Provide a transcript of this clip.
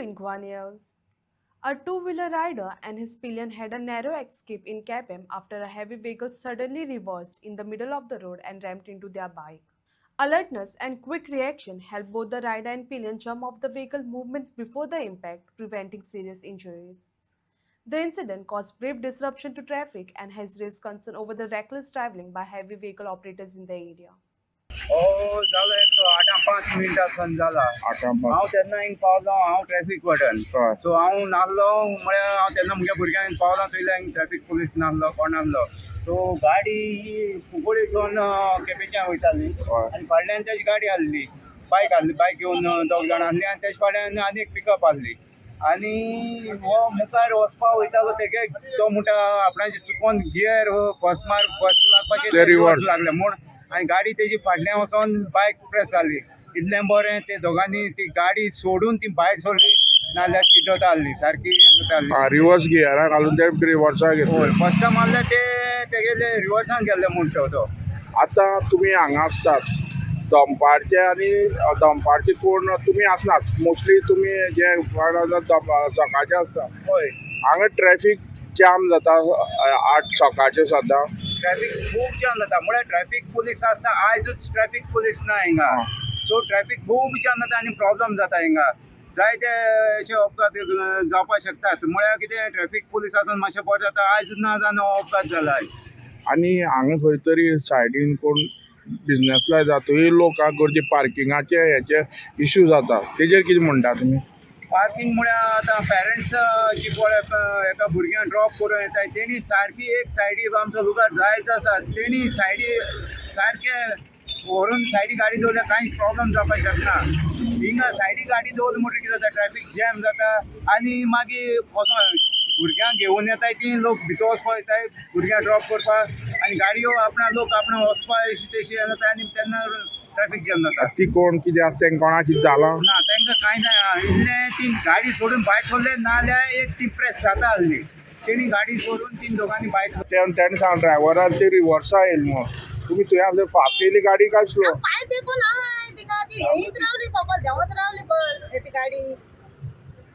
Inqua News. A two-wheeler rider and his pillion had a narrow escape in Capem after a heavy vehicle suddenly reversed in the middle of the road and rammed into their bike. Alertness and quick reaction helped both the rider and pillion jump off the vehicle movements before the impact, preventing serious injuries. The incident caused brief disruption to traffic and has raised concern over the reckless traveling by heavy vehicle operators in the area. झालं एक 8-5 मिनिटां सन जाला हांव तेन्ना हिंग पावलो हांव traffic warden so हांव नासलो म्हळ्यार हांव तेन्ना म्हज्या भुरग्यांक पावला थंयल्या हिंग ट्रॅफिक पुलीस नासलो कोण नासलो सो गाडी ही कुंकळीसून केपेंच्यान वयताली आनी फाटल्यान तेजी गाडी आहली बायक घेवन दोग जाण आहली आनी तेजे फाटल्यान आनी एक पिकअप आहली आनी हो मुखार वचपाक वयतालो तेगे तो म्हणटा आपणाचे चुकोन गियर फर्स्ट लागपाचें रिवर्स लागले म्हूण आनी गाडी तेजी फाटल्यान वचोन बायक प्रेस जाली इतलें बरें ते दोगांनी ती गाडी सोडून ती भायर सोडली नाल्यार चिड्डोता आहली सारकी रिवर्स गियरा घालून ते रिवर्सा घेतले फर्स्ट मारले ते तेगेले रिवर्सान गेल्ले म्हणटा तो आतां तुमी हांगा आसतात दंपारचे आनी दंपारचे कोण तुमी आसनात मोस्टली तुमी जे सकाळचे आसता हय हांगा ट्रॅफिक जाम जाता 8 सकाळचे सद्दां ट्रॅफिक खूब जाम जाता म्हळ्यार ट्रॅफिक पुलीस आसता आयजूच ट्रॅफिक पुलीस ना हिंगा सो ट्रॅफिक खूब जाम जाता आनी प्रॉब्लम जाता हिंगा जायते अशे अपघात जावपाक शकतात म्हळ्यार कितें ट्रॅफिक पुलीस आसून मातशें बरें जाता आयज ना जावन हो अपघात जाला आनी हांगा खंय तरी सायडीन कोण बिझनेस लायता थंय लोकांक गर्दी पार्किंगाचे हेचे इश्यू जाता तेजेर कितें म्हणटा तुमी पार्किंग म्हळ्यार आतां पेरंट्स जी पळय एका भुरग्यांक ड्रॉप करून येताय तेणी सारकी एक सायडी आमचो लुगार जायच आसा तेणी सायडी सारके व्हरून सायडी गाडी दवरल्यार कांयच प्रॉब्लम जावपाक शकना हिंगा सायडी गाडी दवरली म्हणटकीर कितें जाता ट्रॅफिक जॅम जाता आनी मागीर वचोन भुरग्यांक घेवन येताय ती लोक भितर वचपाक येताय भुरग्यांक ड्रॉप करपाक आनी गाडयो आपणा लोक आपणा वचपाक अशी तशी जाता आनी तेन्ना ट्रॅफिक जॅम जाता ती कोण कितें आसा तेंकां कोणाक कितें जालां ना तांकां कांय ना इतलें ती गाडी सोडून भायर सोडले नाल्यार एक ती प्रेस जाता आहली तेणी गाडी सोडून तीन दोगांनी भायर तेणें सांग ड्रायव्हरान ते रिवर्सा येयले म्हूण तुमी थंय आसले फास्ट येयली गाडी काय स्लो पाय देखून आहाय ती गाडी येयत रावली सकयल देंवत रावली बस ती गाडी